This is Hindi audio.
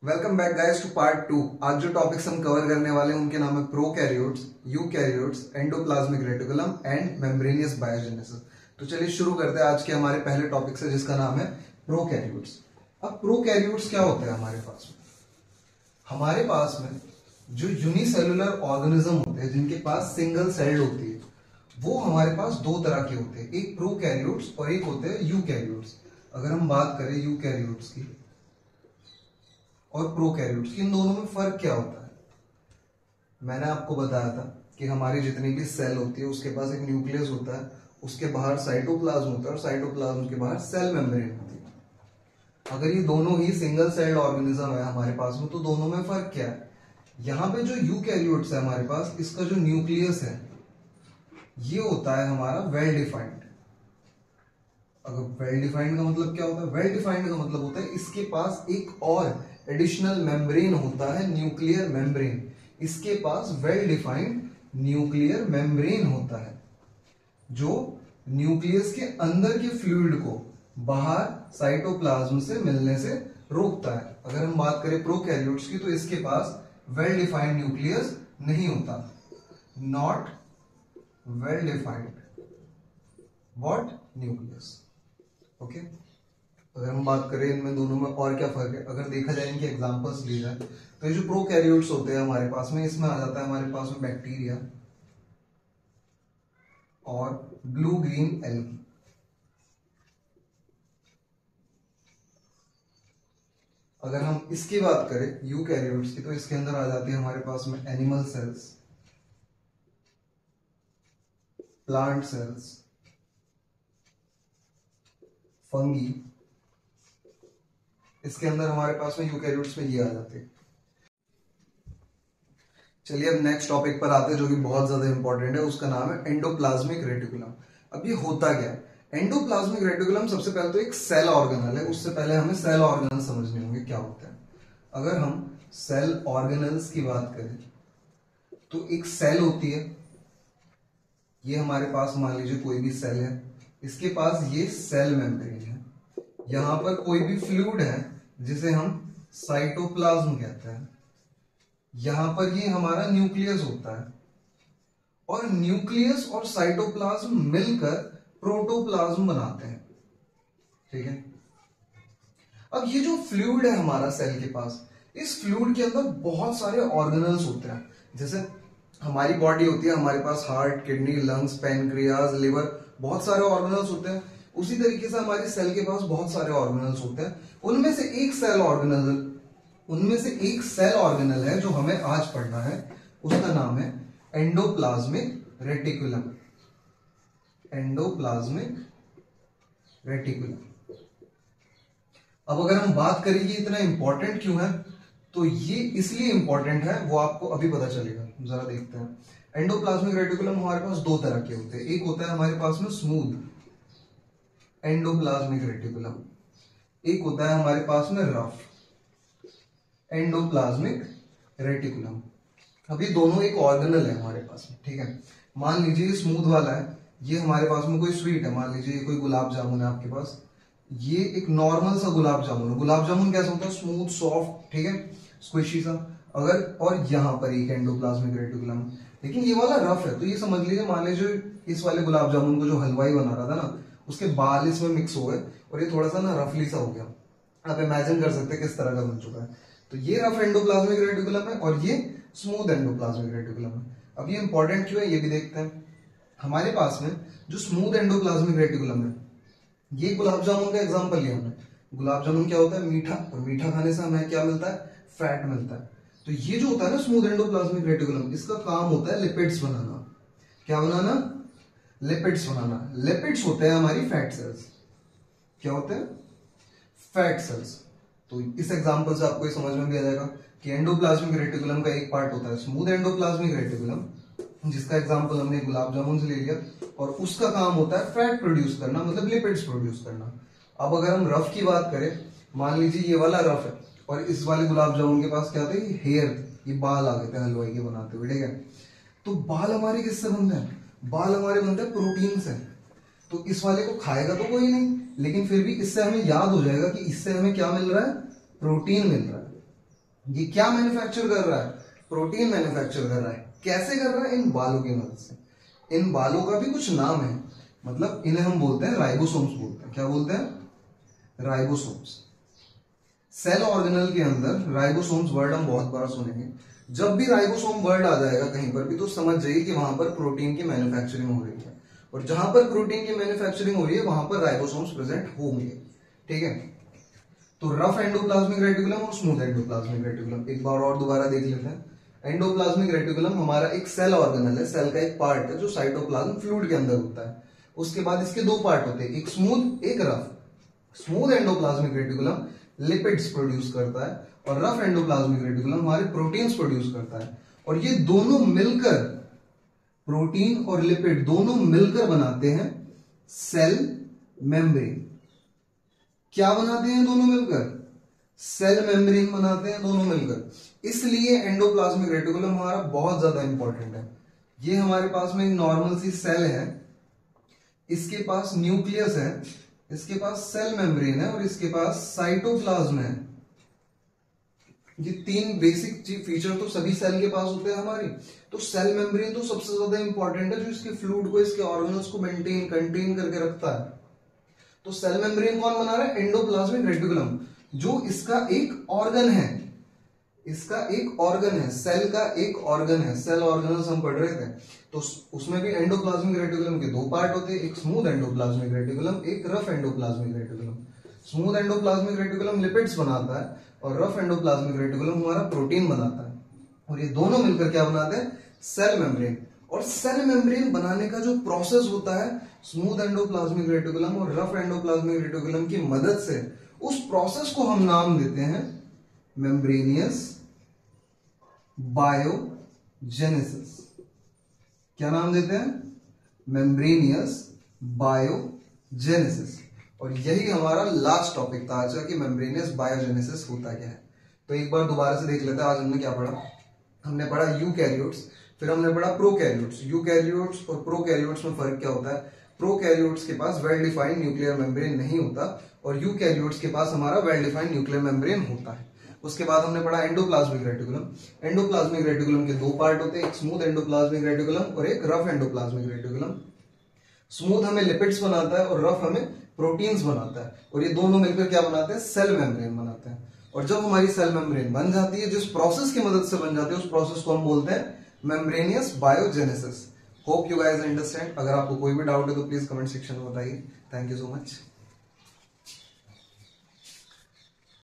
Welcome back guys to part 2। आज जो टॉपिक्स हम कवर करने वाले हैं उनके नाम है prokaryotes, eukaryotes, endoplasmic reticulum and membranosus biogenesis. तो चलिए शुरू करते हैं आज के हमारे पहले टॉपिक से, जिसका नाम है प्रोकैरियोट्स। अब प्रोकैरियोट्स क्या होते हैं हमारे पास में? हमारे पास में जो यूनिसेलुलर ऑर्गेनिज्म होते हैं जिनके पास सिंगल सेल्ड होती है, वो हमारे पास दो तरह के होते हैं, एक प्रोकैरियोट्स और एक होते हैं यूकैरियोट्स। अगर हम बात करें यूकैरियोट्स की और प्रोकैरियोट्स की, इन दोनों में फर्क क्या होता है? मैंने आपको बताया था कि हमारी जितनी भी सेल होती है उसके पास एक न्यूक्लियस होता है, उसके बाहर साइटोप्लाज्म होता है और साइटोप्लाज्म के बाहर सेल मेम्ब्रेन होती है। अगर ये दोनों ही सिंगल सेल्ड ऑर्गेनिज्म है हमारे पास में, तो दोनों में फर्क क्या है? यहाँ पे जो यूकैरियोट्स है हमारे पास, इसका जो न्यूक्लियस है ये होता है हमारा वेल डिफाइंड। अगर वेल डिफाइंड का मतलब क्या होता है? वेल डिफाइंड का मतलब होता है इसके पास एक और एडिशनल मेम्ब्रेन होता है, न्यूक्लियर मेम्ब्रेन। इसके पास वेल डिफाइंड न्यूक्लियर मेम्ब्रेन होता है जो न्यूक्लियस के अंदर के फ्लूइड को बाहर साइटोप्लाज्म से मिलने से रोकता है। अगर हम बात करें प्रोकैरियोट्स की, तो इसके पास वेल डिफाइंड न्यूक्लियस नहीं होता, not well defined what nucleus. Okay, अगर हम बात करें इनमें दोनों में और क्या फर्क है, अगर देखा जाए इनके एग्जांपल्स लिए जाए, तो ये जो प्रोकैरियोट्स होते हैं हमारे पास में, इसमें आ जाता है हमारे पास में बैक्टीरिया और ब्लू ग्रीन एल्गी। अगर हम इसकी बात करें यूकैरियोट्स की, तो इसके अंदर आ जाती है हमारे पास में animal cells, plant cells, fungi. इसके अंदर हमारे पास में यूकैरियोट्स में ये आ जाते हैं। चलिए अब नेक्स्ट टॉपिक पर आते हैं जो कि बहुत ज्यादा इंपॉर्टेंट है, उसका नाम है एंडोप्लाज्मिक रेटिकुलम। अब ये होता क्या है? एंडोप्लाज्मिक रेटिकुलम सबसे पहले तो एक सेल ऑर्गेनल है। उससे पहले हमें सेल ऑर्गेनल समझने होंगे क्या होता है। अगर हम सेल ऑर्गेनल्स की बात करें तो एक सेल होती है, ये हमारे पास मान लीजिए कोई भी सेल है, इसके पास ये सेल मेम्ब्रेन है, यहां पर कोई भी फ्लूइड है जिसे हम साइटोप्लाज्म कहते हैं, यहां पर ये हमारा न्यूक्लियस होता है, और न्यूक्लियस और साइटोप्लाज्म मिलकर प्रोटोप्लाज्म बनाते हैं। ठीक है, अब ये जो फ्लूइड है हमारा सेल के पास, इस फ्लूइड के अंदर बहुत सारे ऑर्गेनल्स होते हैं। जैसे हमारी बॉडी होती है, हमारे पास heart, kidney, lungs, pancreas, liver, बहुत सारे ऑर्गेनल्स होते हैं। उसी तरीके से हमारे सेल के पास बहुत सारे ऑर्गेनल्स होते हैं। उनमें से एक सेल ऑर्गेनल है जो हमें आज पढ़ना है, उसका नाम है एंडोप्लाज्मिक रेटिकुलम। Endoplasmic reticulum. अब अगर हम बात करें ये इतना इंपॉर्टेंट क्यों है, तो ये इसलिए इंपॉर्टेंट है, वो आपको अभी पता चलेगा। जरा देखते हैं। एंडोप्लाज्मिक रेटिकुलम हमारे पास दो तरह के होते हैं, एक होता है हमारे पास में स्मूथ एंडोप्लाज्मिक रेटिकुलम, एक होता है हमारे पास में रफ एंडोप्लाज्मिक रेटिकुलम। अब ये दोनों एक ऑर्गेनल है हमारे पास में। ठीक है, मान लीजिए ये स्मूथ वाला है, ये हमारे पास में कोई स्वीट है, मान लीजिए ये कोई गुलाब जामुन है आपके पास, ये एक नॉर्मल सा गुलाब जामुन है। गुलाब जामुन कैसा होता है? स्मूथ, सॉफ्ट, ठीक है, स्क्विशी सा। अगर और यहाँ पर एक एंडोप्लाज्मिक रेटिकुलम, लेकिन ये वाला रफ है, तो ये समझ लीजिए, मान लीजिए इस वाले गुलाब जामुन को जो हलवाई बना रहा था ना, उसके बाल इसमें मिक्स हो गए और ये थोड़ा सा ना रफली सा हो गया। आप इमेजिन कर सकते हैं किस तरह का बन चुका है। तो ये रफ एंडोप्लाज्मिक रेटिकुलम है और ये स्मूथ एंडोप्लाज्मिक रेटिकुलम है। अब ये इंपॉर्टेंट क्यों है ये भी देखते हैं। हमारे पास में जो स्मूथ एंडोप्लाज्मिक रेटिकुलम है, ये गुलाब जामुन का एग्जांपल लिया हमने। गुलाब जामुन क्या होता है? मीठा, और मीठा खाने से हमें क्या मिलता है? फैट मिलता है। तो ये जो होता है ना स्मूथ एंडोप्लाज्मिक रेटिकुलम, इसका काम होता है लिपिड्स बनाना। क्या बनाना? लिपिड्स बनाना। लिपिड्स होते हैं हमारी फैट सेल्स। क्या होते हैं? Fat cells. तो इस एग्जांपल से आपको ये समझ में भी आ जाएगा कि एंडोप्लाज्मिक रेटिकुलम का एक पार्ट होता है स्मूथ एंडोप्लाज्मिक रेटिकुलम, जिसका एग्जांपल हमने गुलाब जामुन से ले लिया, और उसका काम होता है फैट प्रोड्यूस करना, मतलब लिपिड्स प्रोड्यूस करना। अब अगर हम रफ की बात करें, मान लीजिए ये वाला रफ है और इस वाले गुलाब जामुन के पास क्या थे? हेयर, ये बाल आ गए थे हलवाई के बनाते हुए। ठीक है, तो बाल हमारे किससे बनते हैं? बाल हमारे बनते हैं प्रोटीन से। तो इस वाले को खाएगा तो कोई नहीं, लेकिन फिर भी इससे हमें याद हो जाएगा कि इससे हमें क्या मिल रहा है? प्रोटीन मिल रहा है। ये क्या मैन्युफैक्चर कर रहा है? प्रोटीन मैन्युफैक्चर कर रहा है। कैसे कर रहा है? इन बालों की मदद से। इन बालों का भी कुछ नाम है, मतलब इन्हें हम बोलते हैं राइबोसोम्स बोलते हैं। क्या बोलते हैं? राइबोसोम्स। सेल ऑर्गेनल के अंदर राइबोसोम्स वर्ड हम बहुत बार सुनेंगे। जब भी राइबोसोम वर्ड आ जाएगा कहीं पर भी तो समझ जाइए कि वहां पर प्रोटीन की मैन्युफैक्चरिंग हो रही है, और जहां पर प्रोटीन की मैन्युफैक्चरिंग हो रही है वहां पर राइबोसोम्स प्रेजेंट होंगे। ठीक है, तो रफ एंडोप्लाज्मिक रेटिकुलम और स्मूथ एंडोप्लाज्मिक रेटिकुलम एक बार और दोबारा देख लेते हैं। एंडोप्लाज्मिक रेटिकुलम हमारा एक सेल ऑर्गेनल है, सेल का एक पार्ट है जो साइटोप्लाज्म फ्लूइड के अंदर होता है। उसके बाद इसके दो पार्ट होते हैं, एक स्मूथ एक rough. Smooth endoplasmic reticulum lipids produce करता है और रफ एंडोप्लाज्मिक रेटिकुलम हमारे प्रोटीन्स प्रोड्यूस करता है, और ये दोनों मिलकर, प्रोटीन और लिपिड दोनों मिलकर बनाते हैं सेल मेम्ब्रेन। क्या बनाते हैं दोनों मिलकर? सेल मेम्ब्रेन बनाते हैं दोनों मिलकर। इसलिए एंडोप्लाज्मिक रेटिकुलम हमारा बहुत ज्यादा इंपॉर्टेंट है। ये हमारे पास में नॉर्मल सी सेल है, इसके पास न्यूक्लियस है, इसके पास सेल मेम्ब्रेन है और इसके पास साइटोप्लाज्म है। ये तीन बेसिक फीचर तो सभी सेल के पास होते हैं हमारी। तो सेल मेम्ब्रेन तो सबसे ज्यादा इंपॉर्टेंट है, जो इसके फ्लूइड को, इसके ऑर्गेनल्स को कंटेन करके रखता है। तो सेल मेम्ब्रेन कौन बना रहा है? एंडोप्लाज्मिक रेटिकुलम, जो इसका एक ऑर्गन है। इसका एक ऑर्गन है, सेल का एक ऑर्गन है। सेल ऑर्गेनल्स हम पढ़ रहे थे, तो उसमें भी एंडोप्लाज्मिक रेटिकुलम के दो पार्ट होते हैं, एक स्मूथ एंडोप्लाज्मिक रेटिकुलम, एक rough endoplasmic reticulum. Smooth endoplasmic reticulum lipids बनाता है और रफ एंडोप्लाज्मिक रेटिकुलम हमारा प्रोटीन बनाता है, और ये दोनों मिलकर क्या बनाते हैं? Cell membrane. और सेल मेम्ब्रेन बनाने का जो प्रोसेस होता है स्मूथ एंडोप्लाज्मिक रेटिकुलम और रफ एंडोप्लाज्मिक रेटिकुलम की मदद से, उस प्रोसेस को हम नाम देते हैं मेम्ब्रेनियस बायोजेनेसिस। क्या नाम देते हैं? Membranosus biogenesis. और यही हमारा लास्ट टॉपिक था आज का कि मेम्ब्रेनियस बायोजेनेसिस होता क्या है। तो एक बार दोबारा से देख लेते हैं आज हमने क्या पढ़ा। हमने पढ़ा यूकैरियोट्स, फिर हमने पढ़ा प्रोकैरियोट्स। यूकैरियोट्स और प्रोकैरियोट्स में फर्क क्या होता है? प्रोकैरियोट्स के पास वेल डिफाइंड न्यूक्लियर मेम्ब्रेन नहीं होता और यूकैरियोट्स के पास हमारा वेल डिफाइंड न्यूक्लियर मेम्ब्रेन होता है। उसके बाद हमने पढ़ा एंडोप्लाज्मिक रेटिकुलम। एंडोप्लाज्मिक रेटिकुलम के दो पार्ट होते हैं, एक स्मूथ एंडोप्लाज्मिक रेटिकुलम और एक रफ एंडोप्लाज्मिक रेटिकुलम। स्मूथ हमें लिपिड्स बनाता है और रफ हमें प्रोटीन्स बनाता है, और ये दोनों मिलकर क्या बनाते हैं? सेल मेम्ब्रेन बनाते हैं। और जब हमारी सेल मेम्ब्रेन बन जाती है, जिस प्रोसेस की मदद से बन जाती है, उस प्रोसेस को हम बोलते हैं membranosus biogenesis. Hope you guys understand. अगर आपको कोई भी डाउट है तो प्लीज कमेंट सेक्शन में बताइए। Thank you so much.